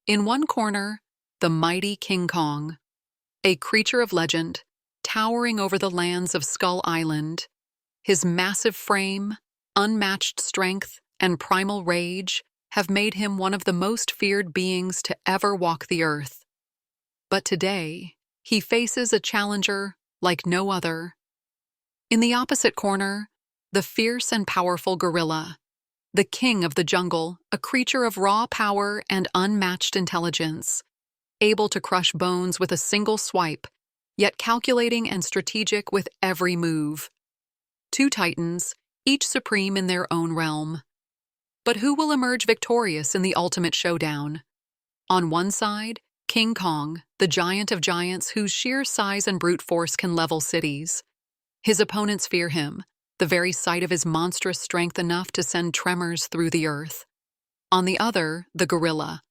In one corner, the mighty King Kong, a creature of legend, towering over the lands of Skull Island. His massive frame, unmatched strength, and primal rage have made him one of the most feared beings to ever walk the earth. But today, he faces a challenger like no other. In the opposite corner, the fierce and powerful gorilla, the king of the jungle, a creature of raw power and unmatched intelligence, able to crush bones with a single swipe, yet calculating and strategic with every move. Two titans, each supreme in their own realm. But who will emerge victorious in the ultimate showdown? On one side, King Kong, the giant of giants whose sheer size and brute force can level cities. His opponents fear him, the very sight of his monstrous strength enough to send tremors through the earth. On the other, the gorilla,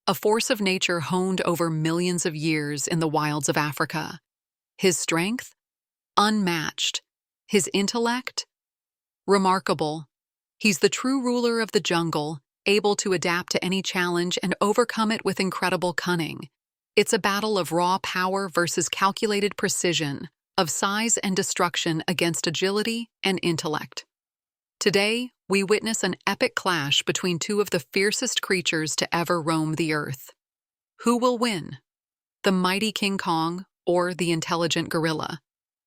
a force of nature honed over millions of years in the wilds of Africa. His strength? Unmatched. His intellect? Remarkable. He's the true ruler of the jungle, able to adapt to any challenge and overcome it with incredible cunning. It's a battle of raw power versus calculated precision, of size and destruction against agility and intellect. Today, we witness an epic clash between two of the fiercest creatures to ever roam the earth. Who will win? The mighty King Kong or the intelligent gorilla?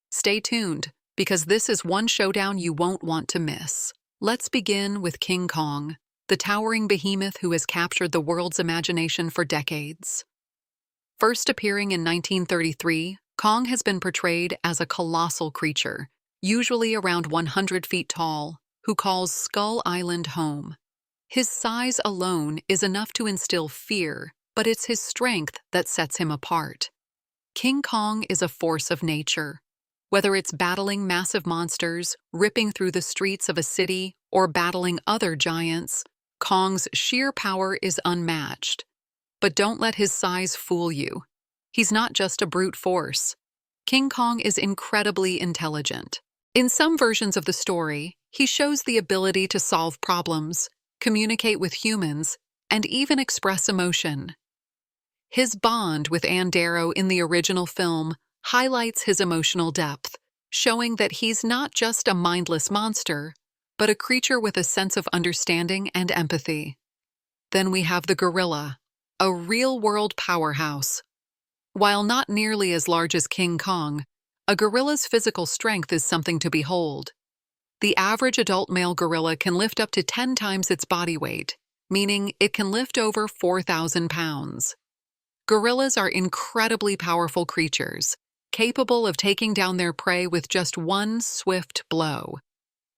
Stay tuned, because this is one showdown you won't want to miss. Let's begin with King Kong, the towering behemoth who has captured the world's imagination for decades. First appearing in 1933, Kong has been portrayed as a colossal creature, usually around 100 feet tall, who calls Skull Island home. His size alone is enough to instill fear, but it's his strength that sets him apart. King Kong is a force of nature. Whether it's battling massive monsters, ripping through the streets of a city, or battling other giants, Kong's sheer power is unmatched. But don't let his size fool you. He's not just a brute force. King Kong is incredibly intelligent. In some versions of the story, he shows the ability to solve problems, communicate with humans, and even express emotion. His bond with Darrow in the original film highlights his emotional depth, showing that he's not just a mindless monster, but a creature with a sense of understanding and empathy. Then we have the gorilla, a real-world powerhouse. While not nearly as large as King Kong, a gorilla's physical strength is something to behold. The average adult male gorilla can lift up to 10 times its body weight, meaning it can lift over 4,000 pounds. Gorillas are incredibly powerful creatures, capable of taking down their prey with just one swift blow.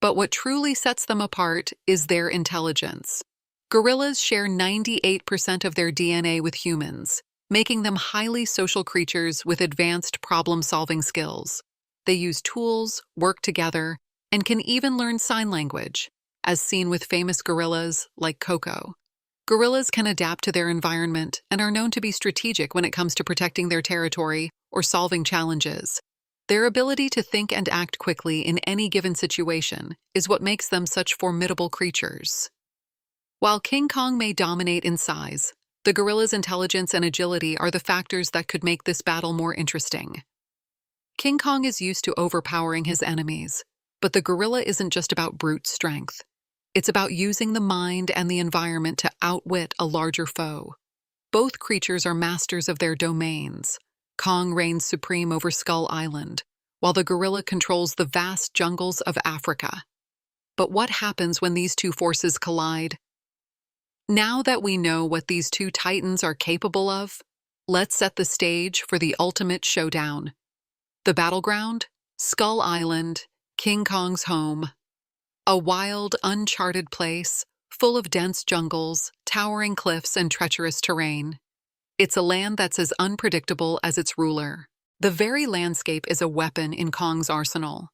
But what truly sets them apart is their intelligence. Gorillas share 98% of their DNA with humans, making them highly social creatures with advanced problem-solving skills. They use tools, work together, and can even learn sign language, as seen with famous gorillas like Coco. Gorillas can adapt to their environment and are known to be strategic when it comes to protecting their territory or solving challenges. Their ability to think and act quickly in any given situation is what makes them such formidable creatures. While King Kong may dominate in size, the gorilla's intelligence and agility are the factors that could make this battle more interesting. King Kong is used to overpowering his enemies, but the gorilla isn't just about brute strength. It's about using the mind and the environment to outwit a larger foe. Both creatures are masters of their domains. Kong reigns supreme over Skull Island, while the gorilla controls the vast jungles of Africa. But what happens when these two forces collide? Now that we know what these two titans are capable of, let's set the stage for the ultimate showdown. The battleground? Skull Island, King Kong's home. A wild, uncharted place, full of dense jungles, towering cliffs, and treacherous terrain. It's a land that's as unpredictable as its ruler. The very landscape is a weapon in Kong's arsenal.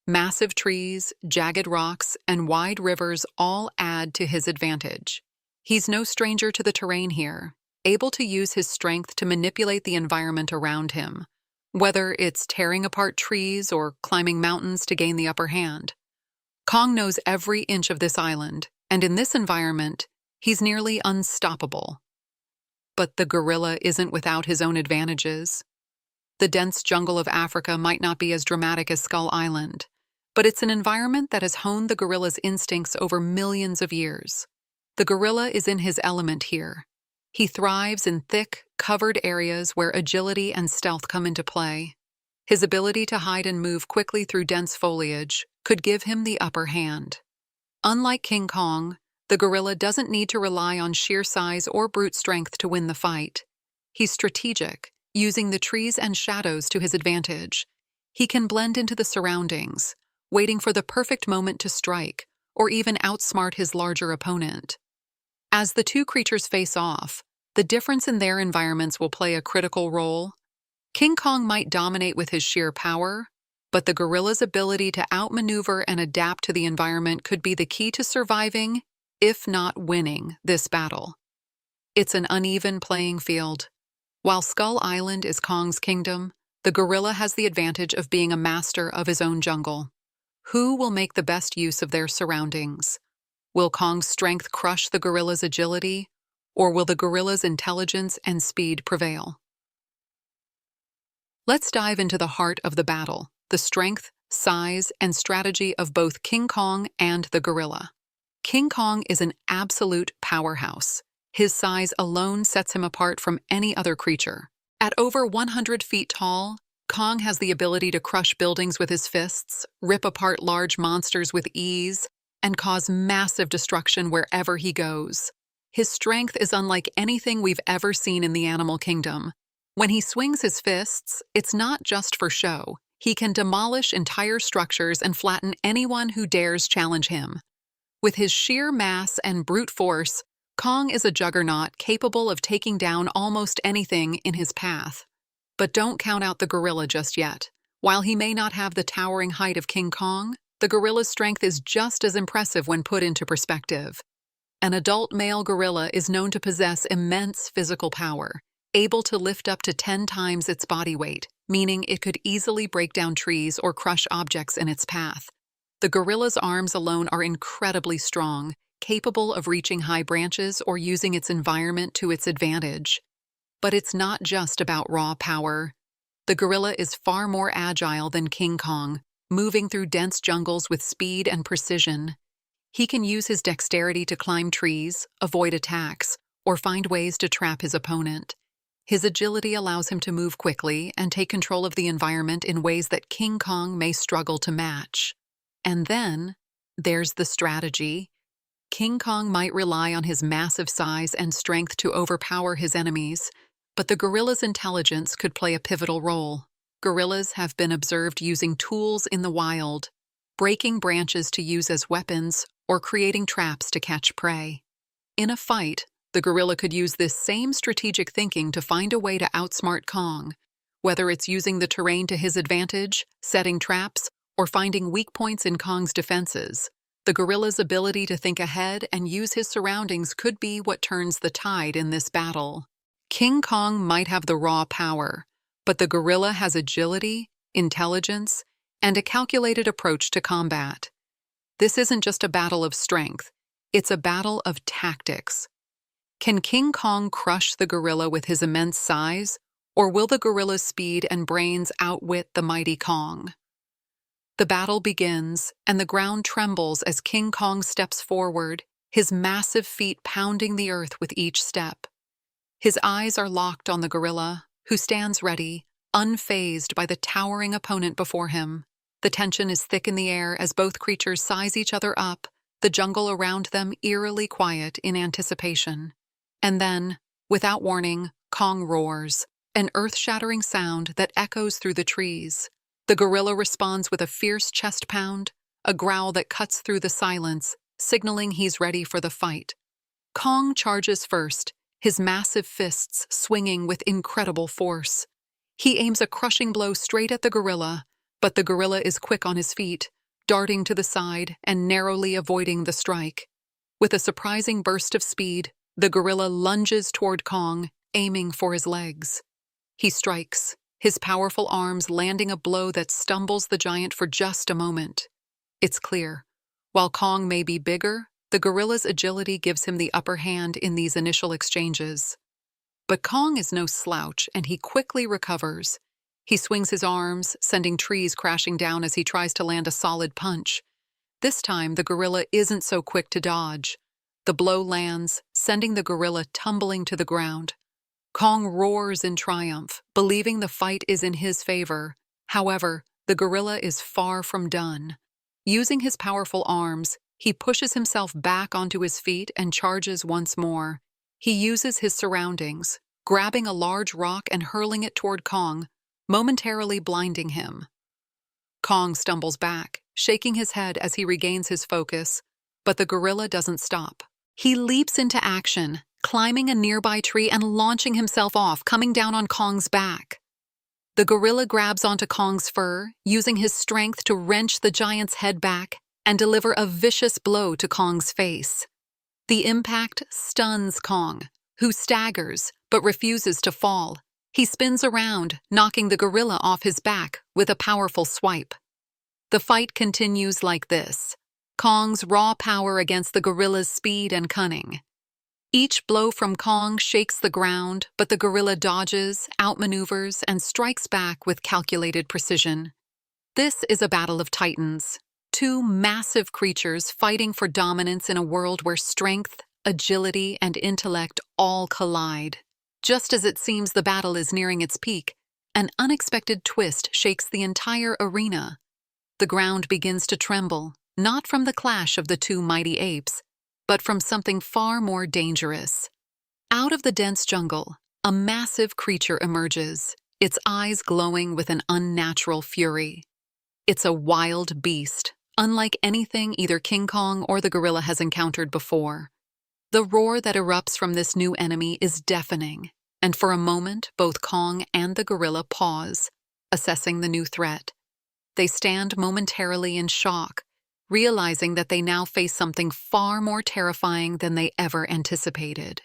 Massive trees, jagged rocks, and wide rivers all add to his advantage. He's no stranger to the terrain here, able to use his strength to manipulate the environment around him, whether it's tearing apart trees or climbing mountains to gain the upper hand. Kong knows every inch of this island, and in this environment, he's nearly unstoppable. But the gorilla isn't without his own advantages. The dense jungle of Africa might not be as dramatic as Skull Island, but it's an environment that has honed the gorilla's instincts over millions of years. The gorilla is in his element here. He thrives in thick, covered areas where agility and stealth come into play. His ability to hide and move quickly through dense foliage could give him the upper hand. Unlike King Kong, the gorilla doesn't need to rely on sheer size or brute strength to win the fight. He's strategic, using the trees and shadows to his advantage. He can blend into the surroundings, waiting for the perfect moment to strike, or even outsmart his larger opponent. As the two creatures face off, the difference in their environments will play a critical role. King Kong might dominate with his sheer power, but the gorilla's ability to outmaneuver and adapt to the environment could be the key to surviving, if not winning, this battle. It's an uneven playing field. While Skull Island is Kong's kingdom, the gorilla has the advantage of being a master of his own jungle. Who will make the best use of their surroundings? Will Kong's strength crush the gorilla's agility, or will the gorilla's intelligence and speed prevail? Let's dive into the heart of the battle, the strength, size, and strategy of both King Kong and the gorilla. King Kong is an absolute powerhouse. His size alone sets him apart from any other creature. At over 100 feet tall, Kong has the ability to crush buildings with his fists, rip apart large monsters with ease, and cause massive destruction wherever he goes. His strength is unlike anything we've ever seen in the animal kingdom. When he swings his fists, it's not just for show. He can demolish entire structures and flatten anyone who dares challenge him. With his sheer mass and brute force, Kong is a juggernaut capable of taking down almost anything in his path. But don't count out the gorilla just yet. While he may not have the towering height of King Kong, the gorilla's strength is just as impressive when put into perspective. An adult male gorilla is known to possess immense physical power, able to lift up to 10 times its body weight, meaning it could easily break down trees or crush objects in its path. The gorilla's arms alone are incredibly strong, capable of reaching high branches or using its environment to its advantage. But it's not just about raw power. The gorilla is far more agile than King Kong, moving through dense jungles with speed and precision. He can use his dexterity to climb trees, avoid attacks, or find ways to trap his opponent. His agility allows him to move quickly and take control of the environment in ways that King Kong may struggle to match. And then, there's the strategy. King Kong might rely on his massive size and strength to overpower his enemies, but the gorilla's intelligence could play a pivotal role. Gorillas have been observed using tools in the wild, breaking branches to use as weapons or creating traps to catch prey. In a fight, the gorilla could use this same strategic thinking to find a way to outsmart Kong, whether it's using the terrain to his advantage, setting traps, or finding weak points in Kong's defenses. The gorilla's ability to think ahead and use his surroundings could be what turns the tide in this battle. King Kong might have the raw power, but the gorilla has agility, intelligence, and a calculated approach to combat. This isn't just a battle of strength, it's a battle of tactics. Can King Kong crush the gorilla with his immense size, or will the gorilla's speed and brains outwit the mighty Kong? The battle begins, and the ground trembles as King Kong steps forward, his massive feet pounding the earth with each step. His eyes are locked on the gorilla, who stands ready, unfazed by the towering opponent before him. The tension is thick in the air as both creatures size each other up, the jungle around them eerily quiet in anticipation. And then, without warning, Kong roars, an earth-shattering sound that echoes through the trees. The gorilla responds with a fierce chest pound, a growl that cuts through the silence, signaling he's ready for the fight. Kong charges first, his massive fists swinging with incredible force. He aims a crushing blow straight at the gorilla, but the gorilla is quick on his feet, darting to the side and narrowly avoiding the strike. With a surprising burst of speed, the gorilla lunges toward Kong, aiming for his legs. He strikes, his powerful arms landing a blow that stumbles the giant for just a moment. It's clear. While Kong may be bigger, the gorilla's agility gives him the upper hand in these initial exchanges. But Kong is no slouch, and he quickly recovers. He swings his arms, sending trees crashing down as he tries to land a solid punch. This time, the gorilla isn't so quick to dodge. The blow lands, sending the gorilla tumbling to the ground. Kong roars in triumph, believing the fight is in his favor. However, the gorilla is far from done. Using his powerful arms, he pushes himself back onto his feet and charges once more. He uses his surroundings, grabbing a large rock and hurling it toward Kong, momentarily blinding him. Kong stumbles back, shaking his head as he regains his focus, but the gorilla doesn't stop. He leaps into action, climbing a nearby tree and launching himself off, coming down on Kong's back. The gorilla grabs onto Kong's fur, using his strength to wrench the giant's head back and deliver a vicious blow to Kong's face. The impact stuns Kong, who staggers but refuses to fall. He spins around, knocking the gorilla off his back with a powerful swipe. The fight continues like this: Kong's raw power against the gorilla's speed and cunning. Each blow from Kong shakes the ground, but the gorilla dodges, outmaneuvers, and strikes back with calculated precision. This is a battle of titans, two massive creatures fighting for dominance in a world where strength, agility, and intellect all collide. Just as it seems the battle is nearing its peak, an unexpected twist shakes the entire arena. The ground begins to tremble, not from the clash of the two mighty apes, but from something far more dangerous. Out of the dense jungle, a massive creature emerges, its eyes glowing with an unnatural fury. It's a wild beast, unlike anything either King Kong or the gorilla has encountered before. The roar that erupts from this new enemy is deafening, and for a moment both Kong and the gorilla pause, assessing the new threat. They stand momentarily in shock, realizing that they now face something far more terrifying than they ever anticipated.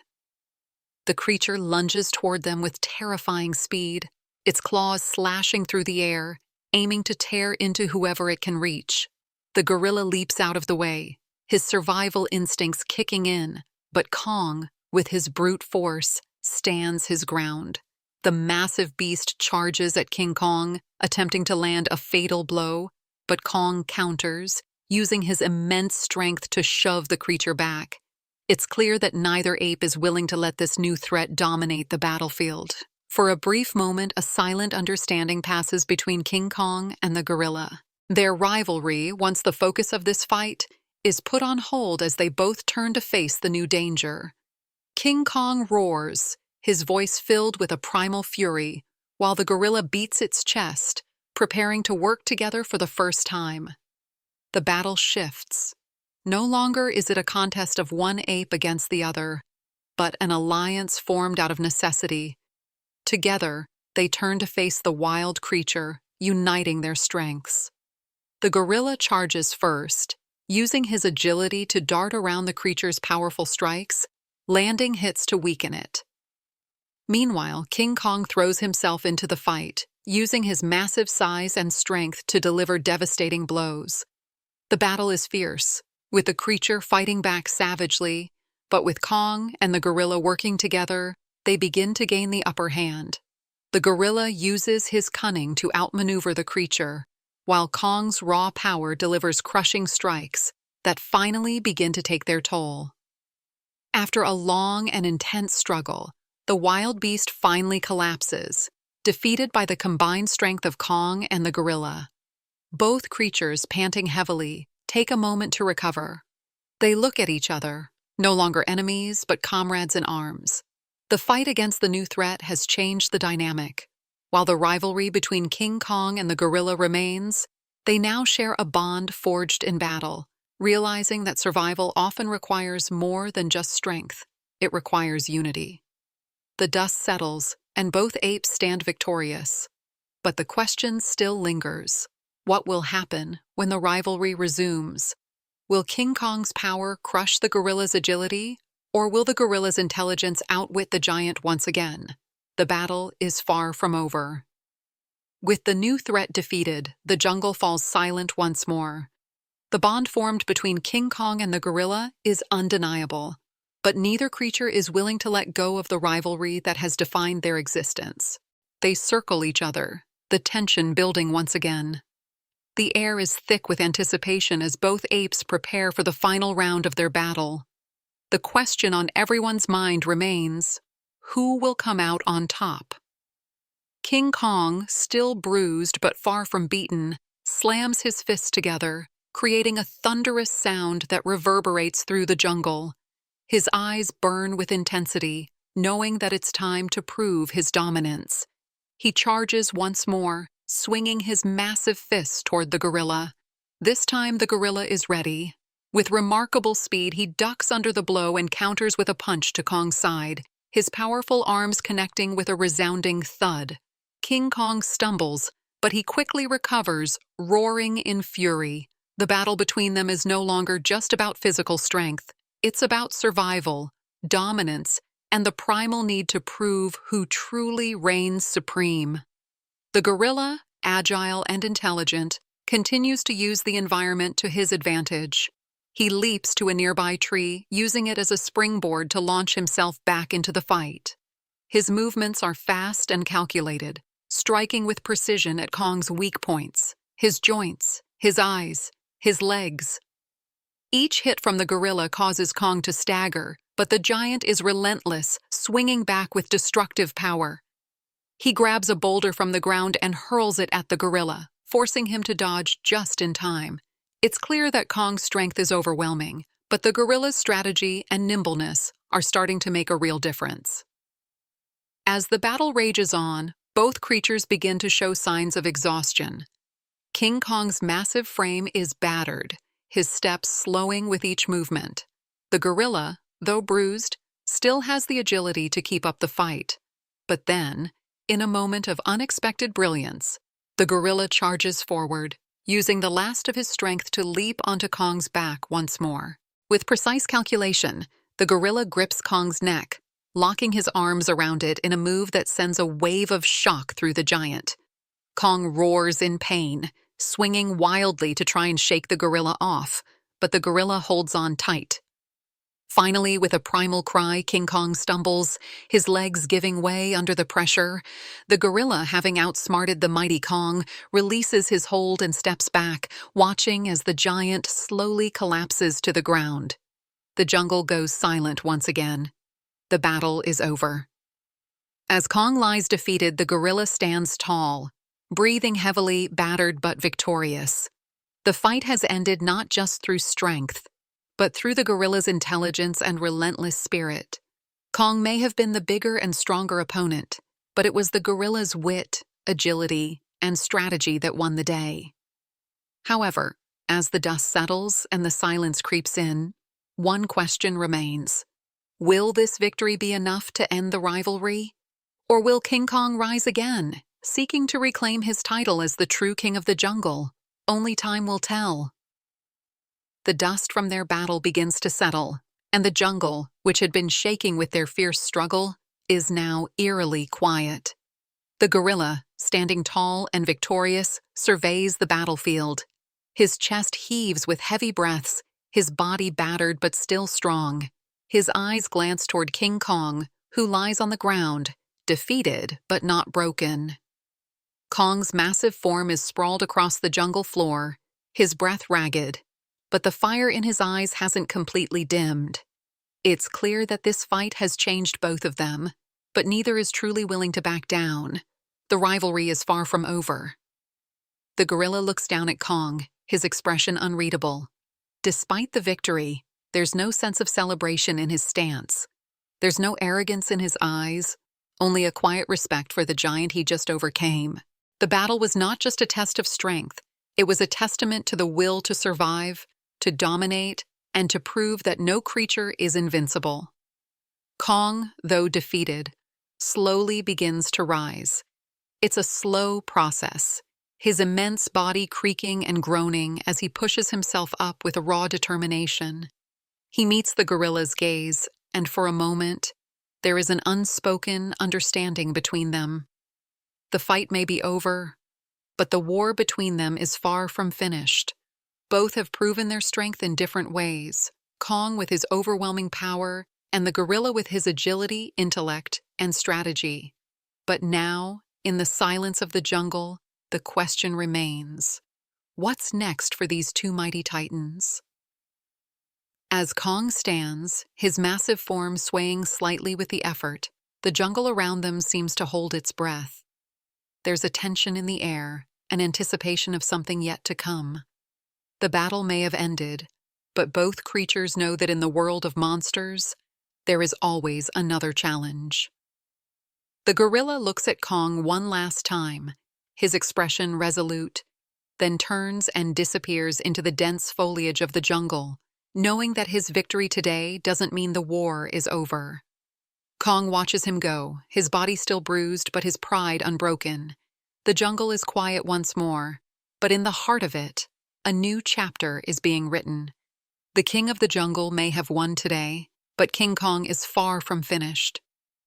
The creature lunges toward them with terrifying speed, its claws slashing through the air, aiming to tear into whoever it can reach. The gorilla leaps out of the way, his survival instincts kicking in, but Kong, with his brute force, stands his ground. The massive beast charges at King Kong, attempting to land a fatal blow, but Kong counters, using his immense strength to shove the creature back. It's clear that neither ape is willing to let this new threat dominate the battlefield. For a brief moment, a silent understanding passes between King Kong and the gorilla. Their rivalry, once the focus of this fight, is put on hold as they both turn to face the new danger. King Kong roars, his voice filled with a primal fury, while the gorilla beats its chest, preparing to work together for the first time. The battle shifts. No longer is it a contest of one ape against the other, but an alliance formed out of necessity. Together, they turn to face the wild creature, uniting their strengths. The gorilla charges first, using his agility to dart around the creature's powerful strikes, landing hits to weaken it. Meanwhile, King Kong throws himself into the fight, using his massive size and strength to deliver devastating blows. The battle is fierce, with the creature fighting back savagely, but with Kong and the gorilla working together, they begin to gain the upper hand. The gorilla uses his cunning to outmaneuver the creature, while Kong's raw power delivers crushing strikes that finally begin to take their toll. After a long and intense struggle, the wild beast finally collapses, defeated by the combined strength of Kong and the gorilla. Both creatures, panting heavily, take a moment to recover. They look at each other, no longer enemies but comrades in arms. The fight against the new threat has changed the dynamic. While the rivalry between King Kong and the gorilla remains, they now share a bond forged in battle, realizing that survival often requires more than just strength. It requires unity. The dust settles, and both apes stand victorious. But the question still lingers. What will happen when the rivalry resumes? Will King Kong's power crush the gorilla's agility, or will the gorilla's intelligence outwit the giant once again? The battle is far from over. With the new threat defeated, the jungle falls silent once more. The bond formed between King Kong and the gorilla is undeniable. But neither creature is willing to let go of the rivalry that has defined their existence. They circle each other, the tension building once again. The air is thick with anticipation as both apes prepare for the final round of their battle. The question on everyone's mind remains, who will come out on top? King Kong, still bruised but far from beaten, slams his fists together, creating a thunderous sound that reverberates through the jungle. His eyes burn with intensity, knowing that it's time to prove his dominance. He charges once more, swinging his massive fists toward the gorilla. This time the gorilla is ready. With remarkable speed, he ducks under the blow and counters with a punch to Kong's side, his powerful arms connecting with a resounding thud. King Kong stumbles, but he quickly recovers, roaring in fury. The battle between them is no longer just about physical strength. It's about survival, dominance, and the primal need to prove who truly reigns supreme. The gorilla, agile and intelligent, continues to use the environment to his advantage. He leaps to a nearby tree, using it as a springboard to launch himself back into the fight. His movements are fast and calculated, striking with precision at Kong's weak points, his joints, his eyes, his legs. Each hit from the gorilla causes Kong to stagger, but the giant is relentless, swinging back with destructive power. He grabs a boulder from the ground and hurls it at the gorilla, forcing him to dodge just in time. It's clear that Kong's strength is overwhelming, but the gorilla's strategy and nimbleness are starting to make a real difference. As the battle rages on, both creatures begin to show signs of exhaustion. King Kong's massive frame is battered, his steps slowing with each movement. The gorilla, though bruised, still has the agility to keep up the fight. But then, in a moment of unexpected brilliance, the gorilla charges forward, using the last of his strength to leap onto Kong's back once more. With precise calculation, the gorilla grips Kong's neck, locking his arms around it in a move that sends a wave of shock through the giant. Kong roars in pain, swinging wildly to try and shake the gorilla off, but the gorilla holds on tight. Finally, with a primal cry, King Kong stumbles, his legs giving way under the pressure. The gorilla, having outsmarted the mighty Kong, releases his hold and steps back, watching as the giant slowly collapses to the ground. The jungle goes silent once again. The battle is over. As Kong lies defeated, the gorilla stands tall, breathing heavily, battered but victorious. The fight has ended not just through strength, but through the gorilla's intelligence and relentless spirit. Kong may have been the bigger and stronger opponent, but it was the gorilla's wit, agility, and strategy that won the day. However, as the dust settles and the silence creeps in, one question remains. Will this victory be enough to end the rivalry? Or will King Kong rise again, seeking to reclaim his title as the true king of the jungle? Only time will tell. The dust from their battle begins to settle, and the jungle, which had been shaking with their fierce struggle, is now eerily quiet. The gorilla, standing tall and victorious, surveys the battlefield. His chest heaves with heavy breaths, his body battered but still strong. His eyes glance toward King Kong, who lies on the ground, defeated but not broken. Kong's massive form is sprawled across the jungle floor, his breath ragged, but the fire in his eyes hasn't completely dimmed. It's clear that this fight has changed both of them, but neither is truly willing to back down. The rivalry is far from over. The gorilla looks down at Kong, his expression unreadable. Despite the victory, there's no sense of celebration in his stance. There's no arrogance in his eyes, only a quiet respect for the giant he just overcame. The battle was not just a test of strength, it was a testament to the will to survive, to dominate, and to prove that no creature is invincible. Kong, though defeated, slowly begins to rise. It's a slow process, his immense body creaking and groaning as he pushes himself up with a raw determination. He meets the gorilla's gaze, and for a moment, there is an unspoken understanding between them. The fight may be over, but the war between them is far from finished. Both have proven their strength in different ways, Kong with his overwhelming power and the gorilla with his agility, intellect, and strategy. But now, in the silence of the jungle, the question remains: what's next for these two mighty titans? As Kong stands, his massive form swaying slightly with the effort, the jungle around them seems to hold its breath. There's a tension in the air, an anticipation of something yet to come. The battle may have ended, but both creatures know that in the world of monsters, there is always another challenge. The gorilla looks at Kong one last time, his expression resolute, then turns and disappears into the dense foliage of the jungle, knowing that his victory today doesn't mean the war is over. Kong watches him go, his body still bruised but his pride unbroken. The jungle is quiet once more, but in the heart of it, a new chapter is being written. The king of the jungle may have won today, but King Kong is far from finished.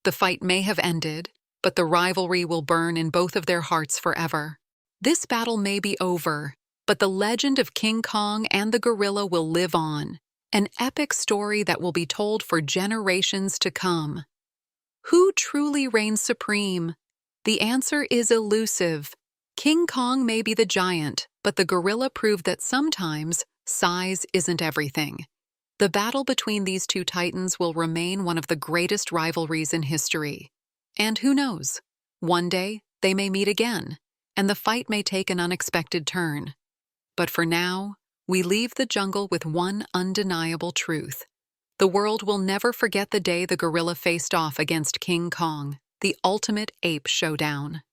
The fight may have ended, but the rivalry will burn in both of their hearts forever. This battle may be over, but the legend of King Kong and the gorilla will live on, an epic story that will be told for generations to come. Who truly reigns supreme? The answer is elusive. King Kong may be the giant, but the gorilla proved that sometimes size isn't everything. The battle between these two titans will remain one of the greatest rivalries in history. And who knows? One day, they may meet again, and the fight may take an unexpected turn. But for now, we leave the jungle with one undeniable truth. The world will never forget the day the gorilla faced off against King Kong, the ultimate ape showdown.